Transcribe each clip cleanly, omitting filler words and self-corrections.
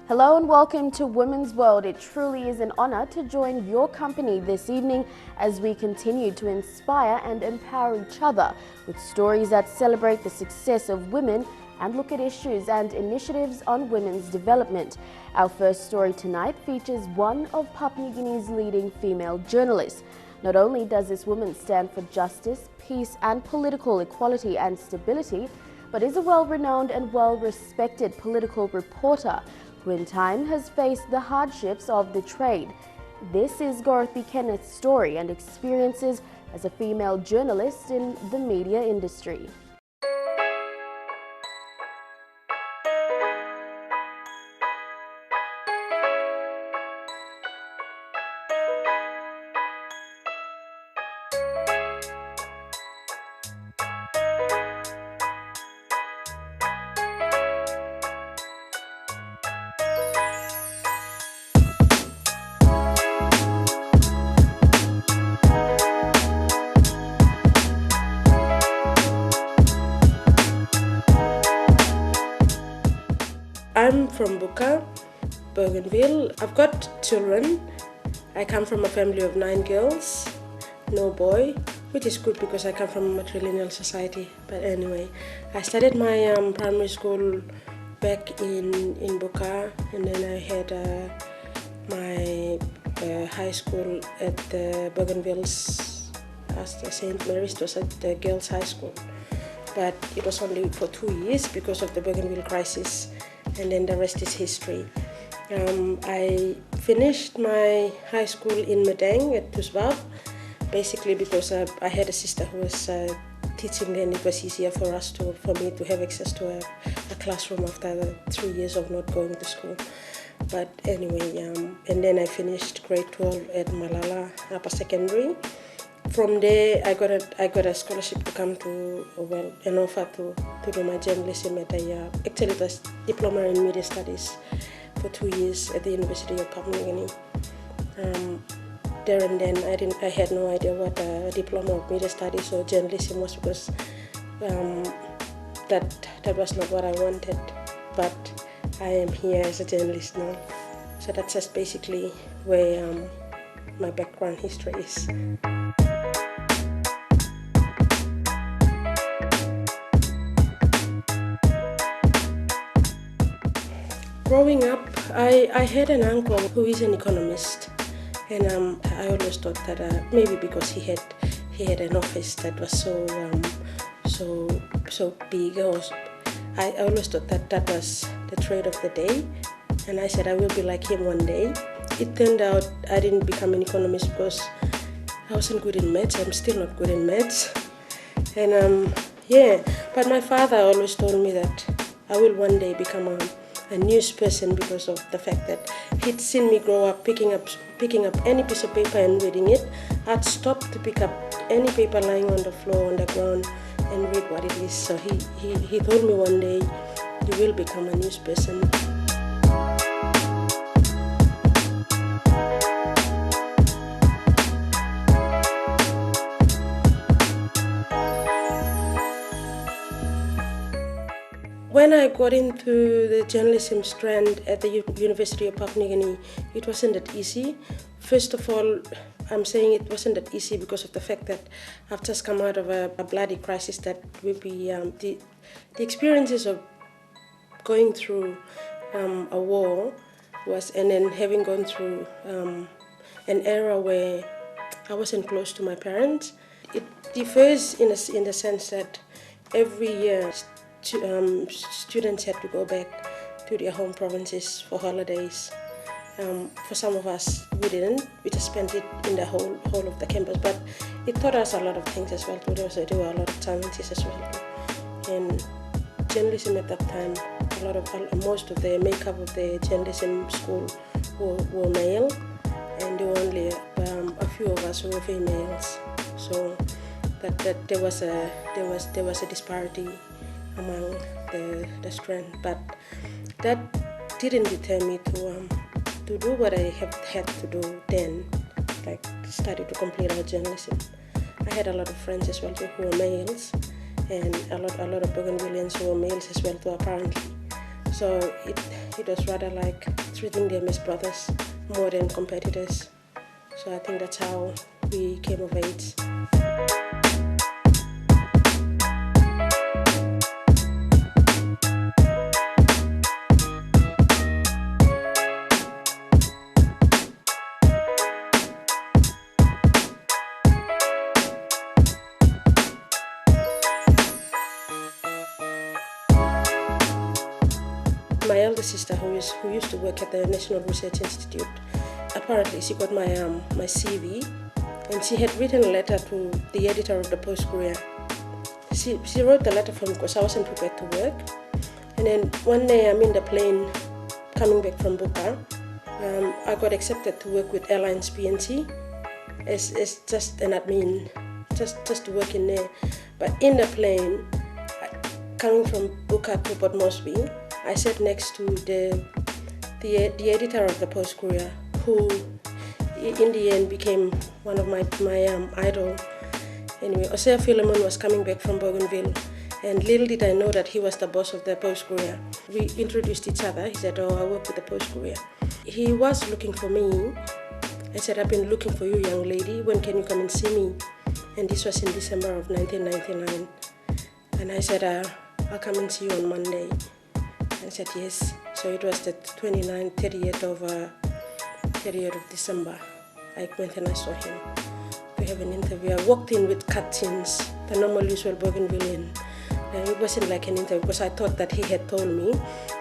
Hello and welcome to Women's World. It truly is an honor to join your company this evening as we continue to inspire and empower each other with stories that celebrate the success of women and look at issues and initiatives on women's development. Our first story tonight features one of Papua New Guinea's leading female journalists. Not only does this woman stand for justice, peace and political equality and stability, but is a well-renowned and well-respected political reporter who in time has faced the hardships of the trade. This is Dorothy Kenneth's story and experiences as a female journalist in the media industry. I'm from Buka, Bougainville. I've got children. I come from a family of 9 girls, no boy, which is good because I come from a matrilineal society. But anyway, I started my primary school back in Buka, and then I had my high school at the Bougainville's St. Mary's. It was at the girls' high school. But it was only for 2 years because of the Bougainville crisis, and then the rest is history. I finished my high school in Madang at Tusbab, basically because I had a sister who was teaching, and it was easier for me to have access to a classroom after the 3 years of not going to school. But anyway, and then I finished grade 12 at Malala Upper Secondary. From there, I got a scholarship to come to, an offer to do my journalism at actually it was diploma in media studies for 2 years at the University of Papua New Guinea. There and then I had no idea what a diploma of media studies or journalism was, because that was not what I wanted. But I am here as a journalist now. So that's just basically where my background history is. Growing up, I had an uncle who is an economist, and I always thought that maybe because he had an office that was so big, I always thought that was the trade of the day, and I said I will be like him one day. It turned out I didn't become an economist because I wasn't good in maths. I'm still not good in maths, and but my father always told me that I will one day become a news person, because of the fact that he'd seen me grow up picking up any piece of paper and reading it. I'd stop to pick up any paper lying on the floor, on the ground, and read what it is. So he told me one day, you will become a news person. When I got into the journalism strand at the University of Papua New Guinea, it wasn't that easy. First of all, I'm saying it wasn't that easy because of the fact that I've just come out of a bloody crisis that will be the experiences of going through a war and then having gone through an era where I wasn't close to my parents. It differs in the sense that every year students had to go back to their home provinces for holidays. For some of us, we didn't. We just spent it in the whole of the campus. But it taught us a lot of things as well. There were a lot of challenges as well. And journalism at that time, most of the makeup of the journalism school were male, and there were only a few of us who were females. So that there was a disparity among the strand, but that didn't deter me to do what I have had to do then, like study to complete our journalism. I had a lot of friends as well too, who were males, and a lot of Bougainvilleans who were males as well too, apparently. So it was rather like treating them as brothers more than competitors. So I think that's how we came of age. My elder sister, who used to work at the National Research Institute, apparently she got my CV, and she had written a letter to the editor of the Post Courier. She wrote the letter for me because I wasn't prepared to work. And then one day I'm in the plane coming back from Buka. I got accepted to work with Airlines PNC as just an admin, just to work in there. But in the plane, coming from Buka to Port Moresby, I sat next to the editor of the Post Courier, who in the end became one of my idol. Anyway, Osea Philemon was coming back from Bougainville, and little did I know that he was the boss of the Post Courier. We introduced each other. He said, "Oh, I work with the Post Courier." He was looking for me. I said, "I've been looking for you, young lady. When can you come and see me?" And this was in December of 1999. And I said, "I'll come and see you on Monday." I said yes. So it was the 30th of December. I went and I saw him to have an interview. I walked in with cutscenes, the normal usual Bougainvillean. It wasn't like an interview because I thought that he had told me,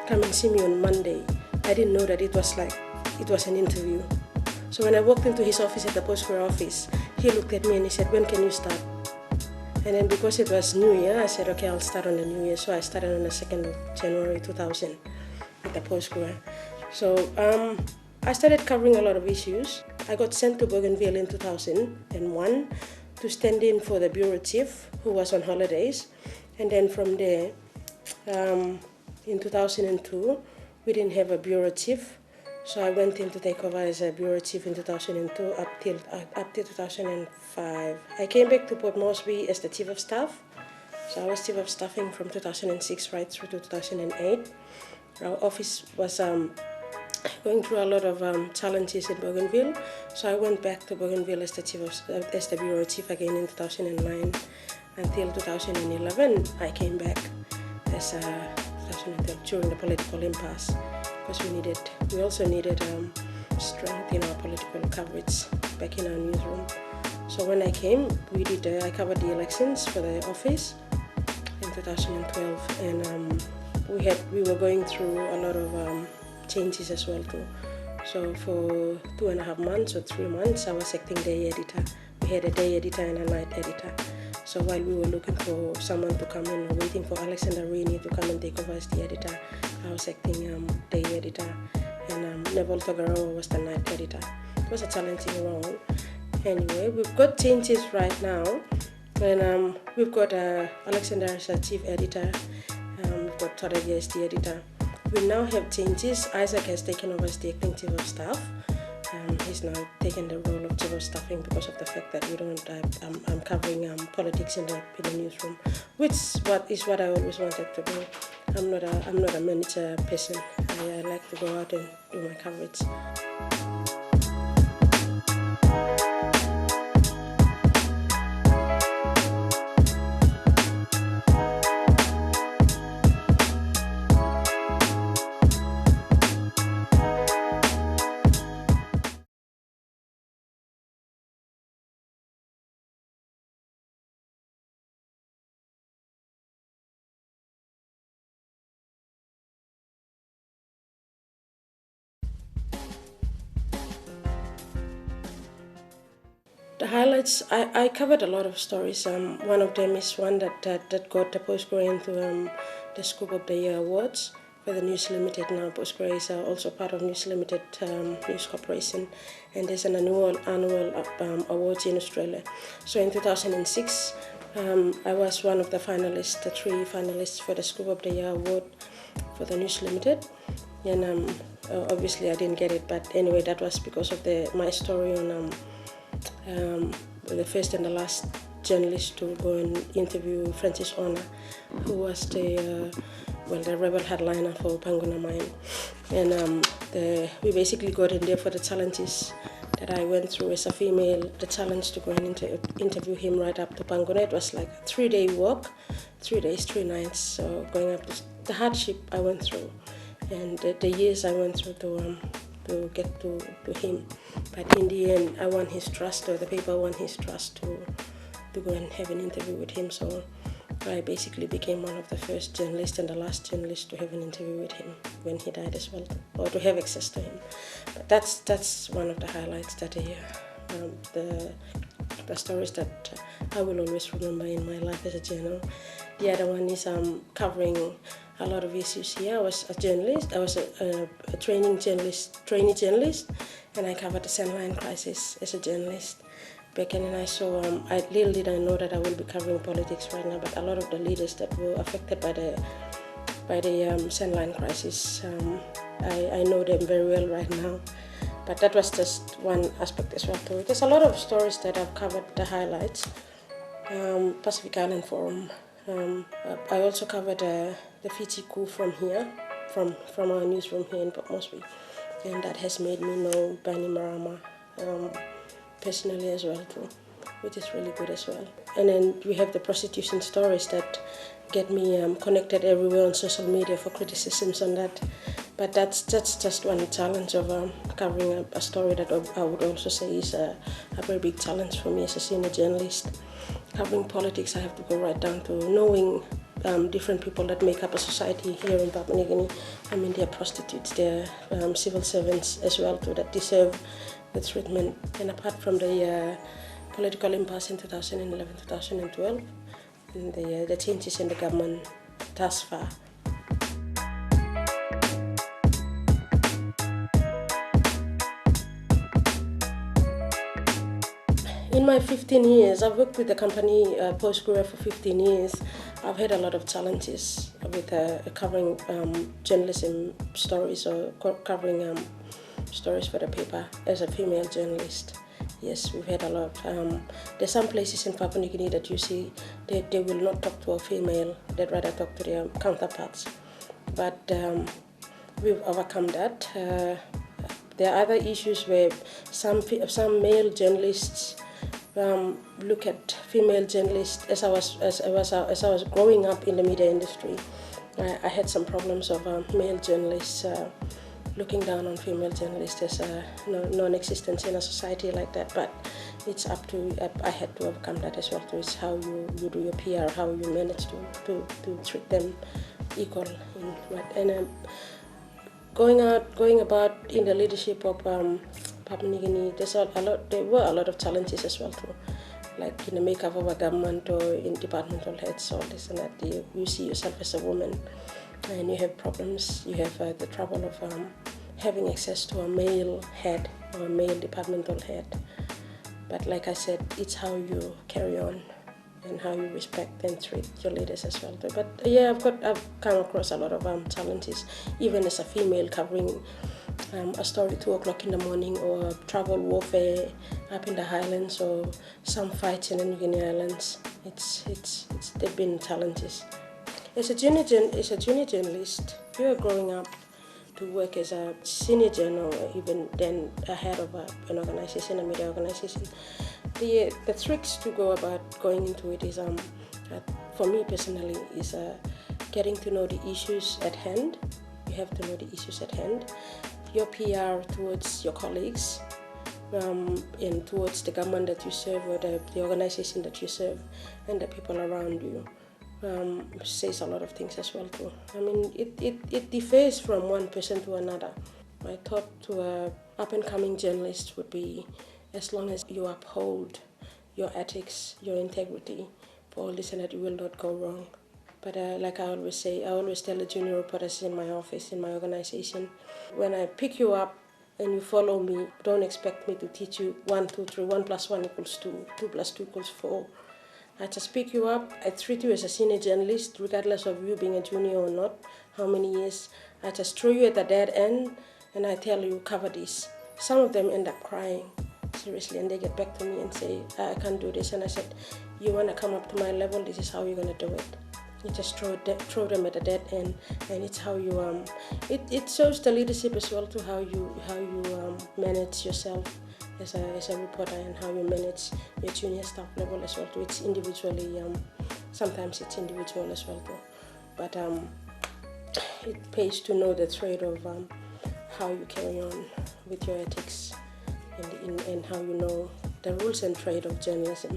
"Come and see me on Monday." I didn't know that it was an interview. So when I walked into his office at the Post Courier office, he looked at me and he said, "When can you start?" And then because it was New Year, I said, "Okay, I'll start on the New Year." So I started on the 2nd of January 2000 with the Post Courier. So I started covering a lot of issues. I got sent to Bougainville in 2001 to stand in for the bureau chief, who was on holidays. And then from there, in 2002, we didn't have a bureau chief. So I went in to take over as a bureau chief in 2002 up till 2005. I came back to Port Moresby as the chief of staff. So I was chief of staffing from 2006 right through to 2008. Our office was going through a lot of challenges in Bougainville. So I went back to Bougainville as the bureau chief again in 2009 until 2011. I came back as during the political impasse. Because we also needed strength in our political coverage back in our newsroom. So when I came, I covered the elections for the office in 2012, and we were going through a lot of changes as well too. So for 2.5 months or 3 months, I was acting day editor. We had a day editor and a night editor. So while we were looking for someone to come in, or waiting for Alexander Rainey to come and take over as the editor, I was acting day editor, and Neville Togarawa was the night editor. It was a challenging role. Anyway, we've got changes right now, and we've got Alexander as our chief editor, we've got Toradia as the editor. We now have changes. Isaac has taken over as the acting chief of staff. He's now taken the role of chief of staffing because of the fact that I'm covering politics in the newsroom, which is what I always wanted to do. I'm not a manager person. I like to go out and do my coverage. The highlights, I covered a lot of stories. One of them is one that got the Post Courier into the Scoop of the Year Awards for the News Limited. Now Post Courier is also part of News Limited News Corporation, and there's an annual awards in Australia. So in 2006, I was one of the finalists, the 3 finalists for the Scoop of the Year Award for the News Limited, and obviously I didn't get it. But anyway, that was because of my story on the first and the last journalist to go and interview Francis Ona, who was the the rebel headliner for Panguna Mine. And we basically got in there for the challenges that I went through as a female, the challenge to go and interview him right up to Panguna. It was like a 3-day walk, 3 days, 3 nights. So going up, the hardship I went through and the years I went through to get to him. But in the end, I won his trust, or the paper won his trust to go and have an interview with him. So I basically became one of the first journalists and the last journalist to have an interview with him when he died as well, or to have access to him. But that's one of the highlights that the stories that I will always remember in my life as a journal. The other one is covering a lot of issues here. I was a journalist. I was a trainee journalist, and I covered the Sandline crisis as a journalist. Back then, and I saw, little did I know that I will be covering politics right now, but a lot of the leaders that were affected by the Sandline crisis, I know them very well right now. But that was just one aspect as well too. There's a lot of stories that I've covered, the highlights. Pacific Island Forum. I also covered the Fiji coup from here, from our newsroom here in Port Moresby, and that has made me know Bani Marama personally as well too, which is really good as well. And then we have the prostitution stories that get me connected everywhere on social media for criticisms on that. But that's just one challenge of covering a story that I would also say is a very big challenge for me as a senior journalist. Covering politics, I have to go right down to knowing different people that make up a society here in Papua New Guinea. I mean, they're prostitutes, they're civil servants as well too, that deserve the treatment. And apart from the political impasse in 2011-2012, and the changes in the government thus far. In my 15 years, I've worked with the company Postgre for 15 years. I've had a lot of challenges with covering journalism stories or covering stories for the paper as a female journalist. Yes, we've had a lot. There's some places in Papua New Guinea that you see they will not talk to a female, they'd rather talk to their counterparts. But we've overcome that. There are other issues where some male journalists look at female journalists. As I was growing up in the media industry, I had some problems of male journalists looking down on female journalists as non-existent in a society like that. But it's up to, I had to overcome that as well. So it's how you do your PR, how you manage to treat them equal. And going about in the leadership of Papua New Guinea, there were a lot of challenges as well too. Like in the makeup of a government or in departmental heads, all this and that. You see yourself as a woman and you have problems. You have the trouble of having access to a male head or a male departmental head. But like I said, it's how you carry on and how you respect and treat your leaders as well. But yeah, I've come across a lot of challenges, even as a female covering a story 2 o'clock in the morning, or travel warfare up in the highlands, or some fights in the New Guinea Islands. They've been challenges. As a junior journalist, you are growing up to work as a senior journal, or even then a head of an organization, a media organization. The tricks to go about going into it is, for me personally, is getting to know the issues at hand. You have to know the issues at hand. Your PR towards your colleagues, and towards the government that you serve, or the organization that you serve, and the people around you. Says a lot of things as well too. I mean, it differs from one person to another. My thought to a up-and-coming journalist would be, as long as you uphold your ethics, your integrity, for all this and that, you will not go wrong. But like I always say, I always tell the junior reporters in my office, in my organization, when I pick you up and you follow me, don't expect me to teach you 1, 2, 3, 1 plus 1 equals 2, 2 plus 2 equals 4. I just pick you up, I treat you as a senior journalist, regardless of you being a junior or not, how many years. I just throw you at the dead end and I tell you, cover this. Some of them end up crying, seriously, and they get back to me and say, I can't do this. And I said, you want to come up to my level, this is how you're going to do it. You just throw them at the dead end, and it's how you it shows the leadership as well to how you manage yourself as a reporter, and how you manage your junior staff level as well too. It's individually sometimes it's individual as well too, but it pays to know the trade of how you carry on with your ethics, and how you know the rules and trade of journalism.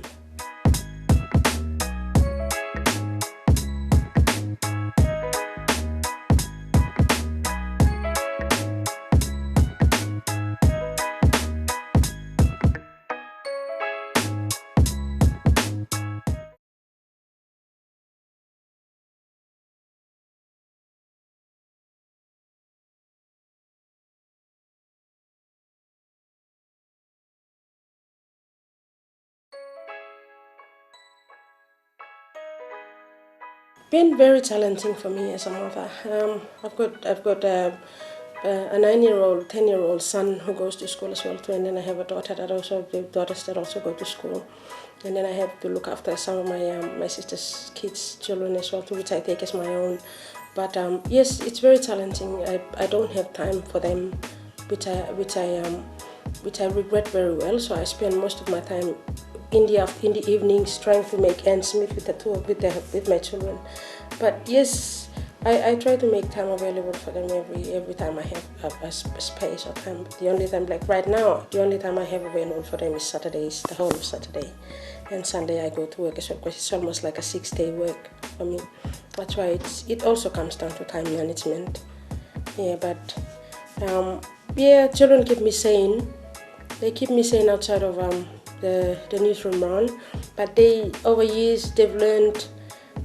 Been very challenging for me as a mother. I've got a 9-year-old, 10-year-old son who goes to school as well too, and then I have a daughter that also daughters that also go to school, and then I have to look after some of my sister's kids' children as well too, which I take as my own. But yes, it's very challenging. I don't have time for them, which I regret very well. So I spend most of my time in the evenings trying to make ends meet with my children. But yes, I try to make time available for them every time I have a space or time. The only time, like right now, the only time I have available for them is Saturdays, the whole of Saturday, and Sunday I go to work as well, because it's almost like a 6-day work for me. That's why it also comes down to time management. Yeah, but children keep me sane. They keep me sane outside of the newsroom run, but over years they've learned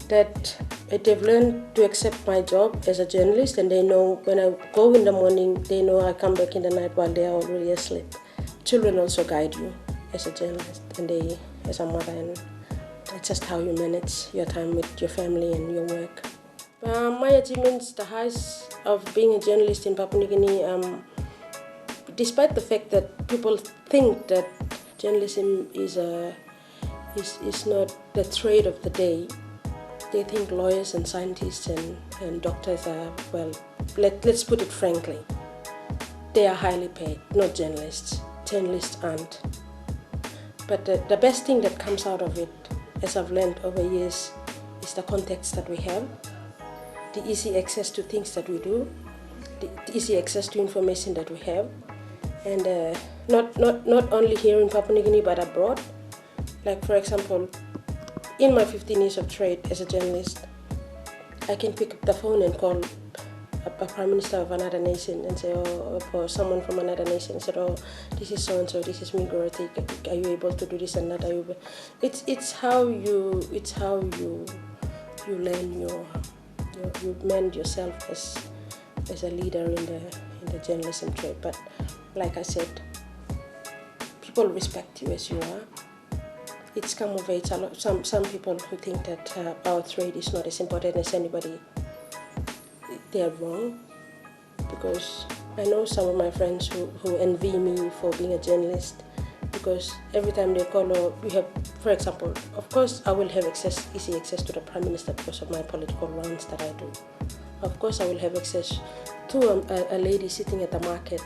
to accept my job as a journalist, and they know when I go in the morning, they know I come back in the night while they are already asleep. Children also guide you as a journalist, and they as a mother, and it's just how you manage your time with your family and your work. My achievements, the highest of being a journalist in Papua New Guinea, despite the fact that people think that journalism is not the trade of the day. They think lawyers and scientists and doctors are, well, let's put it frankly, they are highly paid, not journalists. Journalists aren't. But the best thing that comes out of it, as I've learned over years, is the context that we have, the easy access to things that we do, the easy access to information that we have, and not only here in Papua New Guinea but abroad. Like for example, in my 15 years of trade as a journalist, I can pick up the phone and call a prime minister of another nation and say, or someone from another nation and say, oh, this is so and so, this is me, Gorati. Are you able to do this and that? It's how you learn you mend yourself as a leader in the journalism trade. But like I said, people respect you as you are. It's come of age. Some people who think that our trade is not as important as anybody, they are wrong. Because I know some of my friends who envy me for being a journalist, because every time they call, or we have, for example, of course I will have easy access to the Prime Minister because of my political runs that I do. Of course I will have access to a lady sitting at the market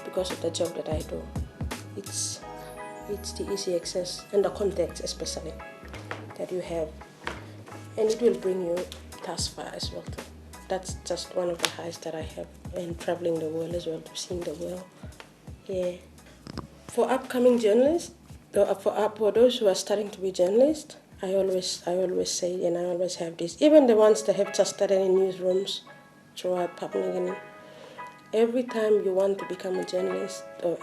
because of the job that I do. It's the easy access and the context especially that you have, and it will bring you thus far as well too. That's just one of the highs that I have, and traveling the world as well, to seeing the world. Yeah. For upcoming journalists, for those who are starting to be journalists, I always say, and I always have this, even the ones that have just started in newsrooms throughout Papua New Guinea, every time you want to become a journalist, or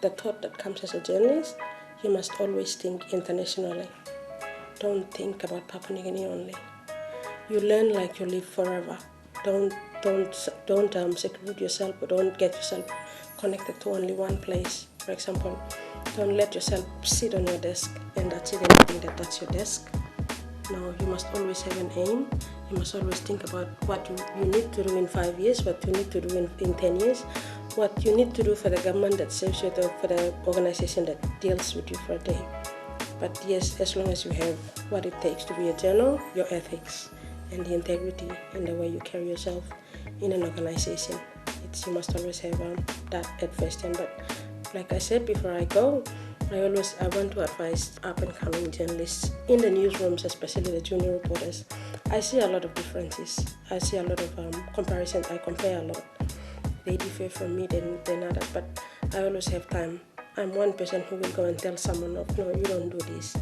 the thought that comes as a journalist, you must always think internationally. Don't think about Papua New Guinea only. You learn like you live forever. Don't seclude yourself, or don't get yourself connected to only one place. For example, don't let yourself sit on your desk and that's it, and you think that that's your desk. No, you must always have an aim. You must always think about what you need to do in 5 years, what you need to do in 10 years, what you need to do for the government that serves you, for the organization that deals with you for a day. But yes, as long as you have what it takes to be a journal, your ethics, and the integrity in the way you carry yourself in an organization. You must always have that at first hand. But like I said before I go, I want to advise up-and-coming journalists in the newsrooms, especially the junior reporters. I see a lot of differences. I see a lot of comparisons. I compare a lot. They differ from me than others, but I always have time. I'm one person who will go and tell someone, no, you don't do this,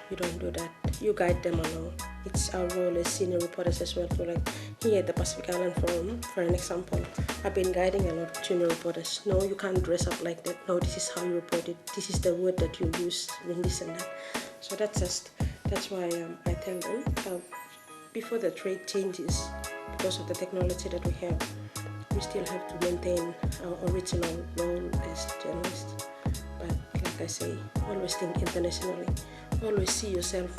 you don't do that. You guide them along. It's our role as senior reporters as well. So like here at the Pacific Island Forum, for an example, I've been guiding a lot of junior reporters. No, you can't dress up like that. No, this is how you report it. This is the word that you use when this and that. So that's why I tell them before the trade changes, because of the technology that we have, we still have to maintain our original role as journalists. But like I say, always think internationally. Always see yourself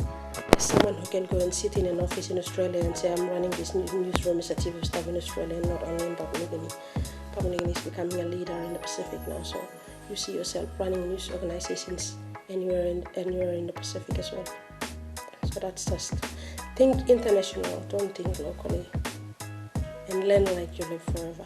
as someone who can go and sit in an office in Australia and say, I'm running this newsroom as a chief of staff in Australia, and not only in Papua New Guinea. Papua New Guinea is becoming a leader in the Pacific now, so you see yourself running news organizations anywhere in the Pacific as well. So that's just think international, don't think locally, and learn like you live forever.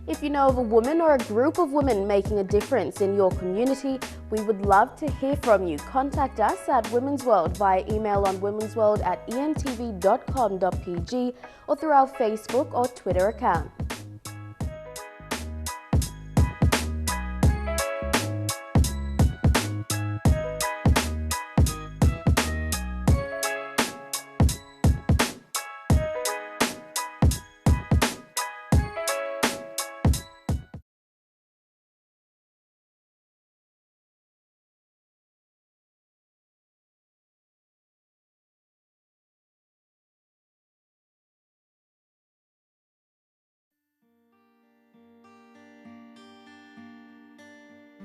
If you know of a woman or a group of women making a difference in your community, we would love to hear from you. Contact us at Women's World via email on womensworld@entv.com.pg or through our Facebook or Twitter account.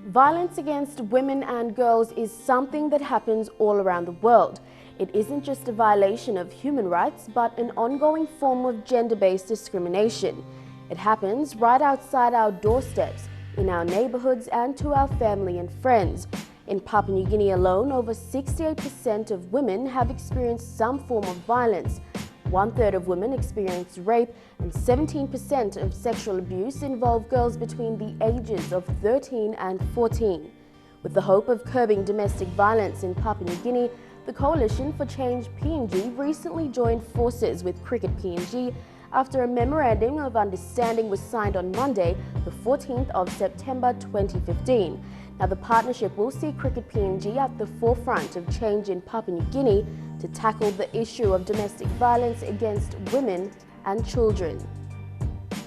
Violence against women and girls is something that happens all around the world. It isn't just a violation of human rights, but an ongoing form of gender-based discrimination. It happens right outside our doorsteps, in our neighborhoods and to our family and friends. In Papua New Guinea alone, over 68% of women have experienced some form of violence. 1/3 of women experience rape, and 17% of sexual abuse involve girls between the ages of 13 and 14. With the hope of curbing domestic violence in Papua New Guinea, the Coalition for Change PNG recently joined forces with Cricket PNG after a memorandum of understanding was signed on Monday, the 14th of September 2015. Now, the partnership will see Cricket PNG at the forefront of change in Papua New Guinea to tackle the issue of domestic violence against women and children.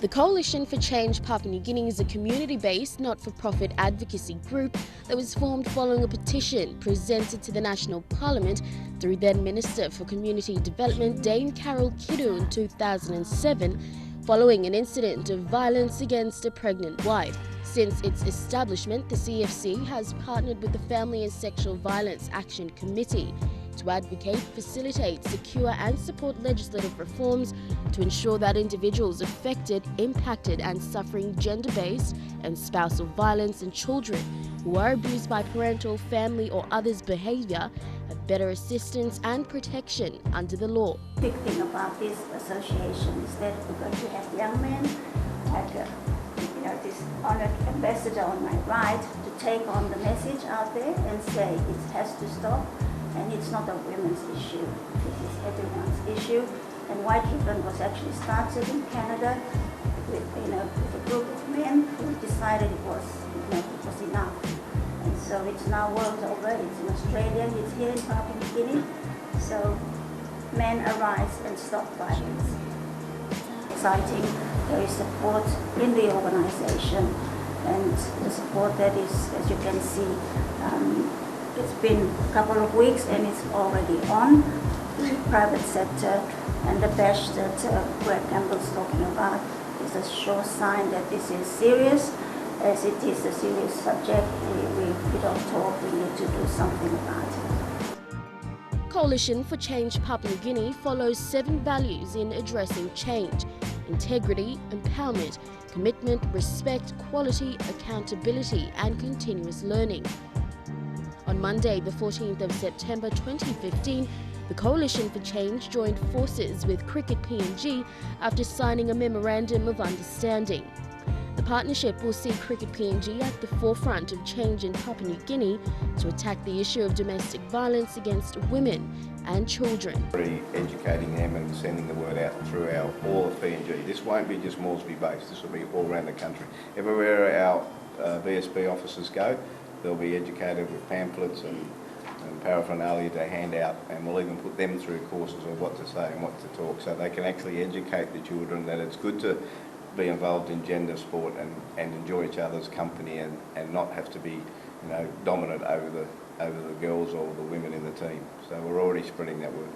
The Coalition for Change Papua New Guinea is a community-based, not-for-profit advocacy group that was formed following a petition presented to the National Parliament through then Minister for Community Development Dame Carol Kiddu in 2007, following an incident of violence against a pregnant wife. Since its establishment, the CFC has partnered with the Family and Sexual Violence Action Committee to advocate, facilitate, secure and support legislative reforms to ensure that individuals affected, impacted and suffering gender-based and spousal violence and children who are abused by parental, family or others' behaviour have better assistance and protection under the law. The big thing about this association is that we're going to have young men like this honoured ambassador on my right to take on the message out there and say it has to stop. And it's not a women's issue, this is everyone's issue. And White Ribbon was actually started in Canada with a group of men who decided it was enough. And so it's now world over, it's in Australia, it's here in Papua New Guinea. So men arise and stop violence. Exciting, there is support in the organization, and the support that is, as you can see, it's been a couple of weeks and it's already on the private sector, and the bash that Greg Campbell's talking about is a sure sign that this is serious. As it is a serious subject, we don't talk, we need to do something about it. Coalition for Change Papua New Guinea follows 7 values in addressing change: integrity, empowerment, commitment, respect, quality, accountability and continuous learning. On Monday, the 14th of September 2015, The Coalition for Change joined forces with Cricket PNG after signing a memorandum of understanding. The partnership will see Cricket PNG at the forefront of change in Papua New Guinea to attack the issue of domestic violence against women and children. Educating them and sending the word out through all of PNG. This won't be just Moresby based, this will be all around the country. Everywhere our VSB officers go, they'll be educated with pamphlets and paraphernalia to hand out, and we'll even put them through courses of what to say and what to talk, so they can actually educate the children that it's good to be involved in gender sport and enjoy each other's company and not have to be, dominant over the girls or the women in the team. So we're already spreading that word.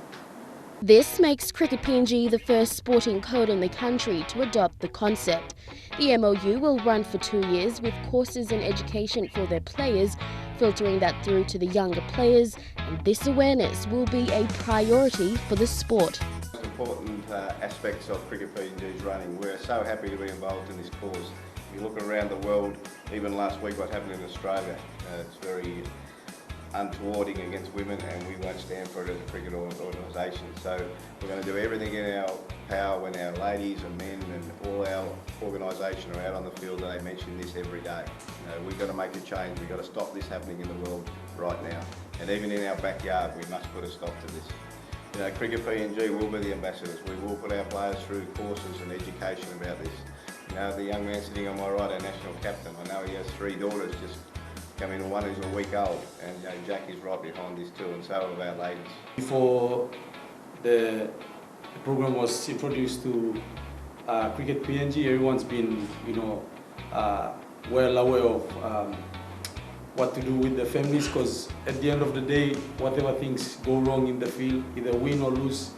This makes Cricket PNG the first sporting code in the country to adopt the concept. The MOU will run for 2 years with courses and education for their players, filtering that through to the younger players, and this awareness will be a priority for the sport. Important aspects of Cricket PNG's running. We're so happy to be involved in this cause. If you look around the world, even last week what happened in Australia, it's very untowarding against women, and we won't stand for it as a cricket organisation. So we're going to do everything in our power when our ladies and men and all our organisation are out on the field, and they mention this every day. We've got to make a change. We've got to stop this happening in the world right now. And even in our backyard, we must put a stop to this. Cricket PNG will be the ambassadors. We will put our players through courses and education about this. The young man sitting on my right, our national captain, I know he has 3 daughters just coming in, one is a week old, and Jack is right behind this too, and so have our ladies. Before the program was introduced to Cricket PNG, everyone's been, well aware of what to do with the families, because at the end of the day, whatever things go wrong in the field, either win or lose,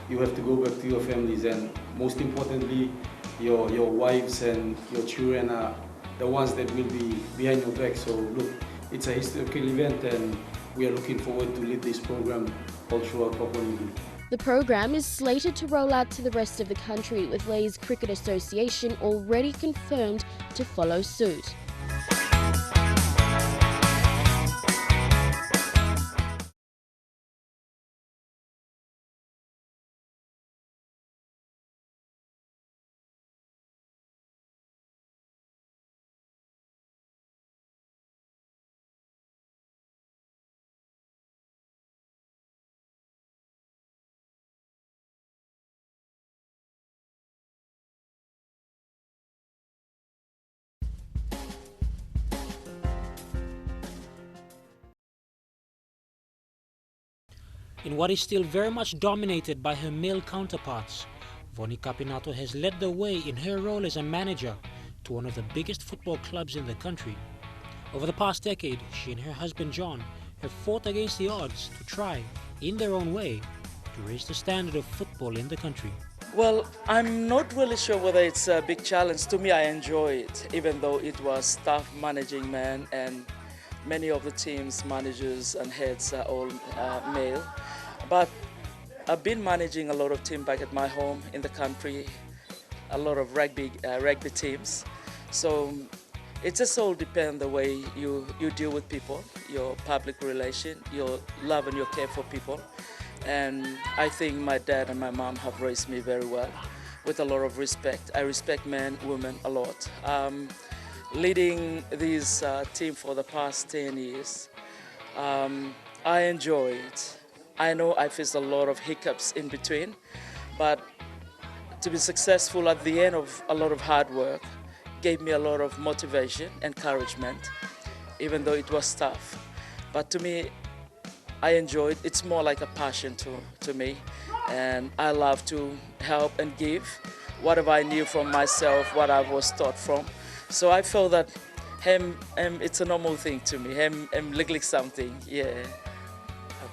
you have to go back to your families, and most importantly, your wives and your children are the ones that will be behind your back. So look, it's a historical event, and we are looking forward to lead this program all throughout Papua New Guinea. The program is slated to roll out to the rest of the country, with Lays Cricket Association already confirmed to follow suit. In what is still very much dominated by her male counterparts, Voni Capinato has led the way in her role as a manager to one of the biggest football clubs in the country. Over the past decade, she and her husband John have fought against the odds to try, in their own way, to raise the standard of football in the country. Well, I'm not really sure whether it's a big challenge. To me, I enjoy it, even though it was tough managing men, and many of the team's managers and heads are all male. But I've been managing a lot of teams back at my home in the country, a lot of rugby teams. So it just all depends the way you deal with people, your public relation, your love and your care for people. And I think my dad and my mom have raised me very well with a lot of respect. I respect men, women a lot. Leading this team for the past 10 years, I enjoy it. I know I faced a lot of hiccups in between, but to be successful at the end of a lot of hard work gave me a lot of motivation, encouragement, even though it was tough. But to me, I enjoy it. It's more like a passion to me, and I love to help and give whatever I knew from myself, what I was taught from. So I feel that it's a normal thing to me. Like something, yeah.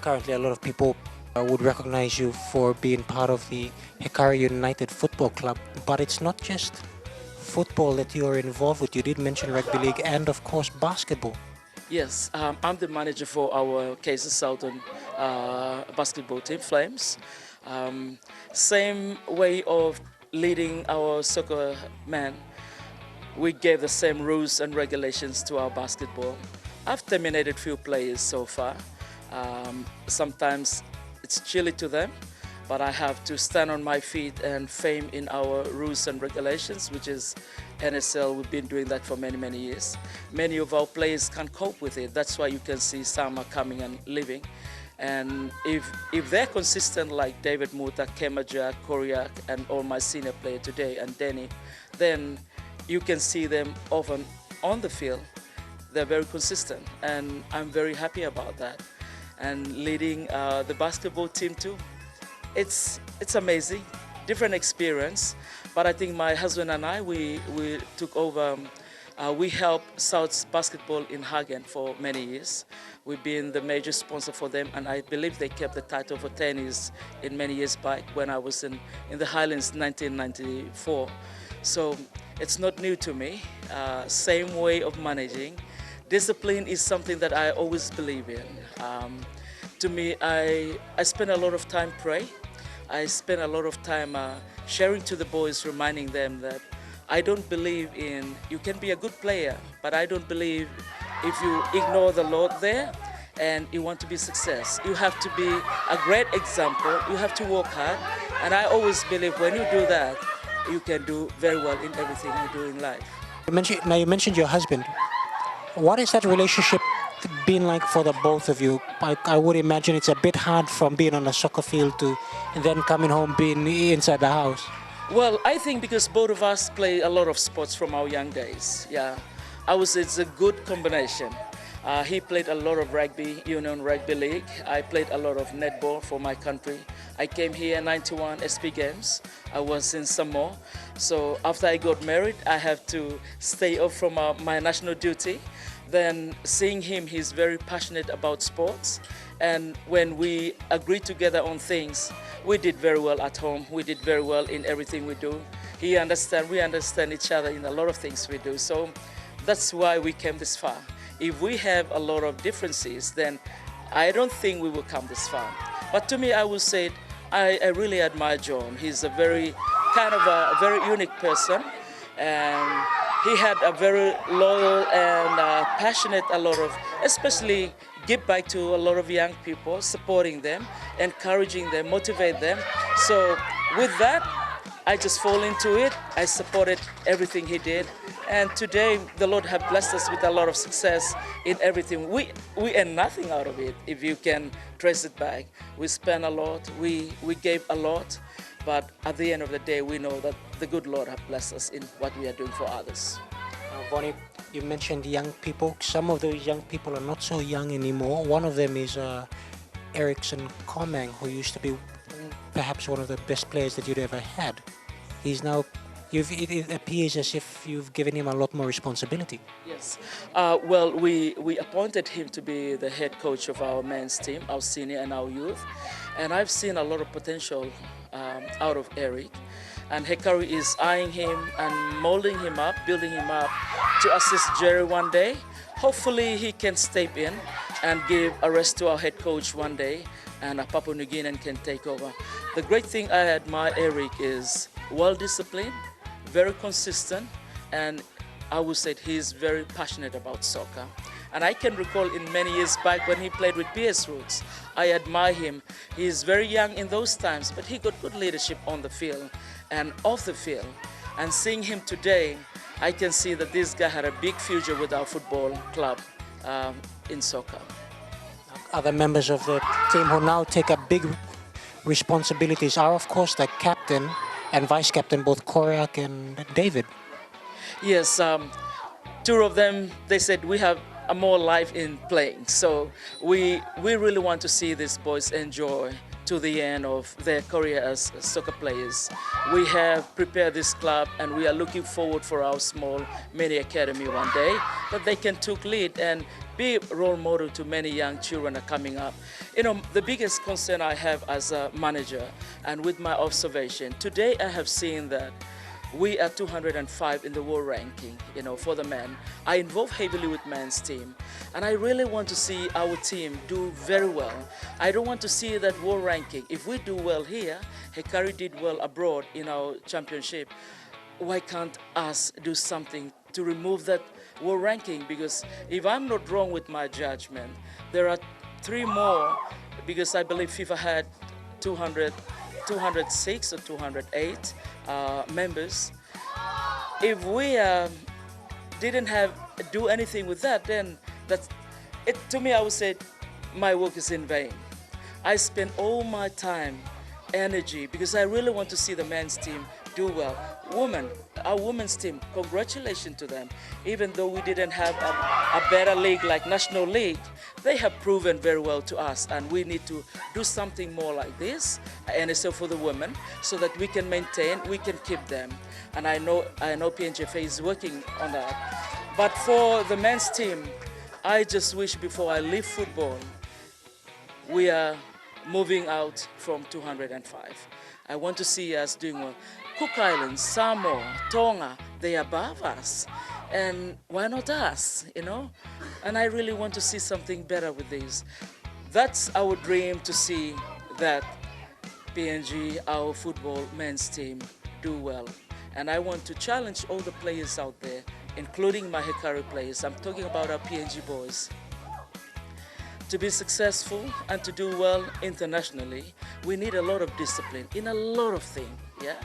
Currently, a lot of people would recognize you for being part of the Hikari United Football Club, but it's not just football that you're involved with. You did mention rugby league and, of course, basketball. Yes, I'm the manager for our KZ Southern basketball team, Flames. Same way of leading our soccer men. We gave the same rules and regulations to our basketball. I've terminated few players so far. Sometimes it's chilly to them, but I have to stand on my feet and frame in our rules and regulations, which is NSL. We've been doing that for many, many years. Many of our players can't cope with it. That's why you can see some are coming and leaving. And if they're consistent like David Muta, Kemaja, Koryak, and all my senior players today, and Denny, then you can see them often on the field. They're very consistent, and I'm very happy about that. And leading the basketball team too, it's amazing, different experience. But I think my husband and I, we took over. We helped South's basketball in Hagen for many years. We've been the major sponsor for them, and I believe they kept the title for 10 years in many years back when I was in the Highlands 1994. So it's not new to me. Same way of managing. Discipline is something that I always believe in. To me, I spend a lot of time praying. I spend a lot of time sharing to the boys, reminding them that I don't believe in, you can be a good player, but I don't believe if you ignore the Lord there and you want to be success. You have to be a great example. You have to work hard. And I always believe when you do that, you can do very well in everything you do in life. You mentioned your husband. What has that relationship been like for the both of you? I would imagine it's a bit hard from being on a soccer field to and then coming home being inside the house. Well, I think because both of us play a lot of sports from our young days. Yeah, I would say it's a good combination. He played a lot of rugby, Union Rugby League. I played a lot of netball for my country. I came here in '91 SP Games. I was in Samoa. So after I got married, I have to stay off from my national duty. Then seeing him, he's very passionate about sports. And when we agreed together on things, we did very well at home. We did very well in everything we do. We understand each other in a lot of things we do. So that's why we came this far. If we have a lot of differences, then I don't think we will come this far. But to me, I would say I really admire John. He's a very very unique person, and he had a very loyal and passionate, especially give back to a lot of young people, supporting them, encouraging them, motivate them. So with that, I just fall into it. I supported everything he did. And today, the Lord has blessed us with a lot of success in everything. We earn nothing out of it, if you can trace it back. We spent a lot, we gave a lot, but at the end of the day, we know that the good Lord has blessed us in what we are doing for others. Bonnie, you mentioned young people. Some of those young people are not so young anymore. One of them is Erickson Komang, who used to be perhaps one of the best players that you'd ever had. He's now, it appears as if you've given him a lot more responsibility. Yes. Well, we appointed him to be the head coach of our men's team, our senior and our youth. And I've seen a lot of potential out of Eric. And Hekari is eyeing him and molding him up, building him up to assist Jerry one day. Hopefully he can step in and give a rest to our head coach one day, and a Papua New Guinean can take over. The great thing I admire Eric is well-disciplined, very consistent, and I would say he's very passionate about soccer. And I can recall in many years back when he played with PS Roots, I admire him. He's very young in those times, but he got good leadership on the field and off the field. And seeing him today, I can see that this guy had a big future with our football club in soccer. Other members of the team who now take a big responsibilities are, of course, the captain and vice captain, both Koryak and David. Yes, two of them, they said we have a more life in playing. So we really want to see these boys enjoy to the end of their career as soccer players. We have prepared this club and we are looking forward for our small mini academy one day that they can take lead and be a role model to many young children that are coming up. You know, the biggest concern I have as a manager and with my observation, today I have seen that we are 205 in the world ranking, you know, for the men. I involve heavily with men's team, and I really want to see our team do very well. I don't want to see that world ranking. If we do well here, Hekari did well abroad in our championship, why can't us do something to remove that world ranking? Because if I'm not wrong with my judgment, there are 3 more, because I believe FIFA had 200, 206 or 208 members. If we didn't do anything with that, then that's it. To me, I would say my work is in vain. I spend all my time, energy, because I really want to see the men's team do well. Our women's team, congratulations to them. Even though we didn't have a better league like National League, they have proven very well to us, and we need to do something more like this, and so for the women, so that we can maintain, we can keep them. And I know PNGFA is working on that. But for the men's team, I just wish before I leave football, we are moving out from 205. I want to see us doing well. Cook Islands, Samoa, Tonga, they are above us. And why not us, you know? And I really want to see something better with this. That's our dream, to see that PNG, our football men's team, do well. And I want to challenge all the players out there, including my Hikari players. I'm talking about our PNG boys. To be successful and to do well internationally, we need a lot of discipline in a lot of things, yeah?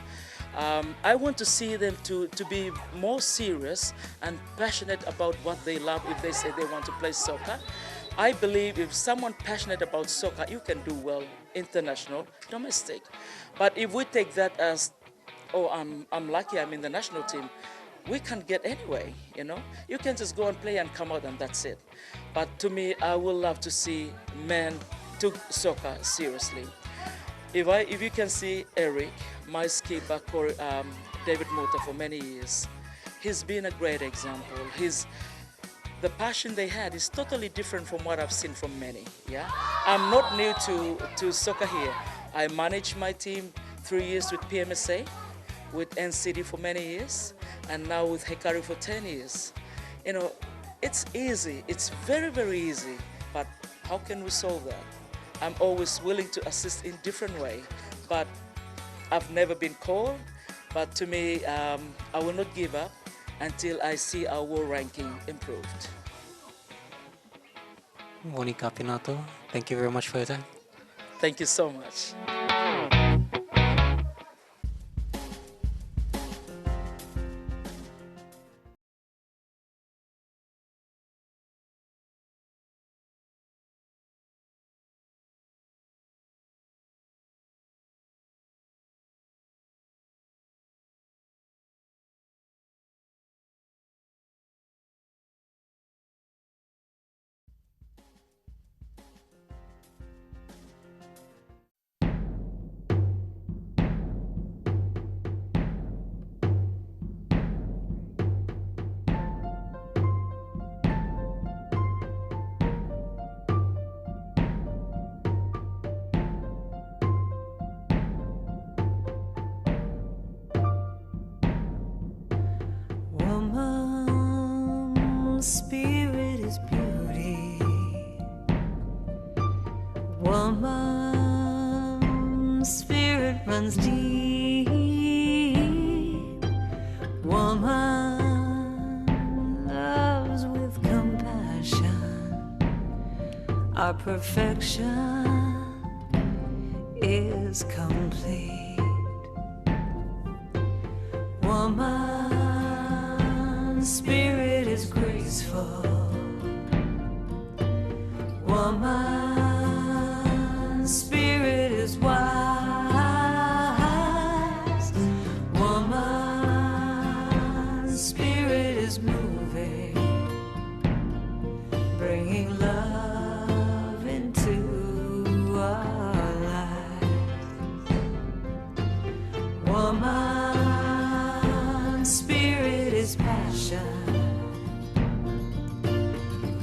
I want to see them to be more serious and passionate about what they love. If they say they want to play soccer, I believe if someone passionate about soccer, you can do well international, domestic. But if we take that as, oh, I'm lucky I'm in the national team, we can't get anyway, you know? You can just go and play and come out and that's it. But to me, I would love to see men took soccer seriously. If you can see Eric, my skipper, David Muta for many years, he's been a great example. The passion they had is totally different from what I've seen from many, yeah? I'm not new to soccer here. I managed my team 3 years with PMSA, with NCD for many years, and now with Hikari for 10 years. You know, it's easy, it's very, very easy, but how can we solve that? I'm always willing to assist in different way, but I've never been called. But to me, I will not give up until I see our world ranking improved. Monica Pinato, thank you very much for your time. Thank you so much. Woman's spirit is beauty. Woman's spirit runs deep. Woman loves with compassion. Our perfection is complete. Woman's spirit is graceful. Woman's spirit is wise. Woman's spirit is moving, bringing love into our lives. Woman's spirit is passion.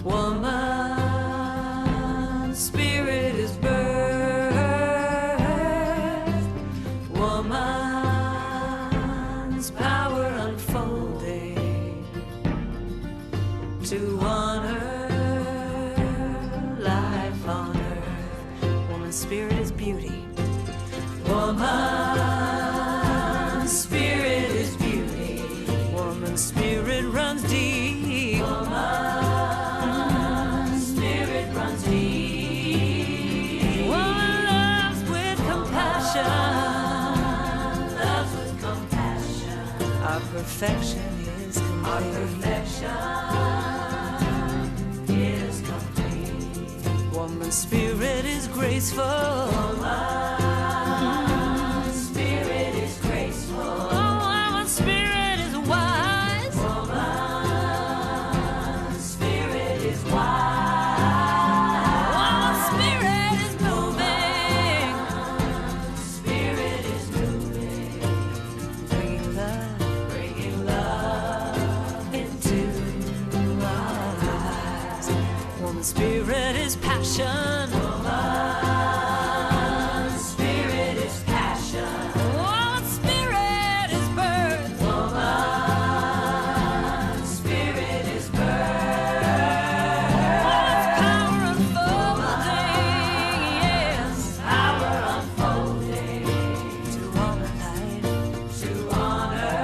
Woman's spirit is birth. Woman's power unfolding to honor life on earth. Woman's spirit is beauty. Woman's spirit is beauty. Woman's spirit runs deep. Woman's spirit runs deep. Woman loves with compassion. perfection is complete. Our perfection is complete. Woman's spirit is graceful. Woman's spirit is graceful. Woman's spirit is wise. Woman's spirit is wise. Woman's spirit is moving. Woman's spirit is moving. Bringing love into our lives. Woman's spirit is passion. Woman's spirit is passion. Woman's spirit is birth. Woman's spirit is birth. Woman's power unfolding, yes, power unfolding to honor life, to honor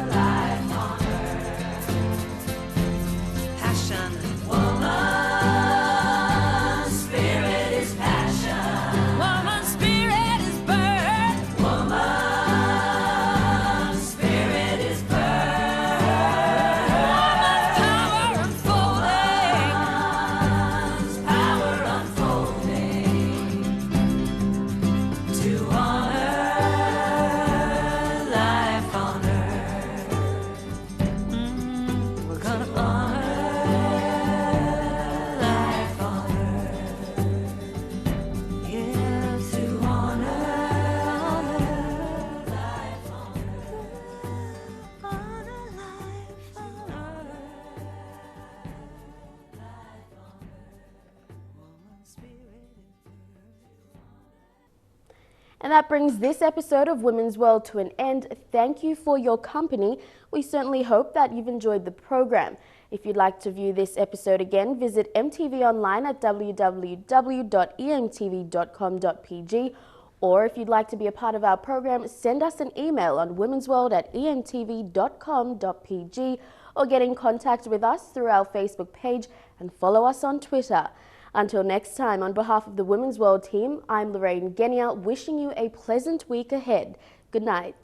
life on earth. Passion. Woman's spirit is passion. Woman's spirit is birth. Woman's spirit is birth. Woman's power unfolding. Woman's power unfolding to honor life on earth. We're gonna honor life on earth. Yeah, to honor life on earth. Honor life on earth. Life on earth. Woman's spirit is And that brings this episode of Women's World to an end. Thank you for your company. We certainly hope that you've enjoyed the program. If you'd like to view this episode again, visit MTV online at www.emtv.com.pg. Or if you'd like to be a part of our program, send us an email on womensworld@emtv.com.pg or get in contact with us through our Facebook page and follow us on Twitter. Until next time, on behalf of the Women's World team, I'm Lorraine Genia, wishing you a pleasant week ahead. Good night.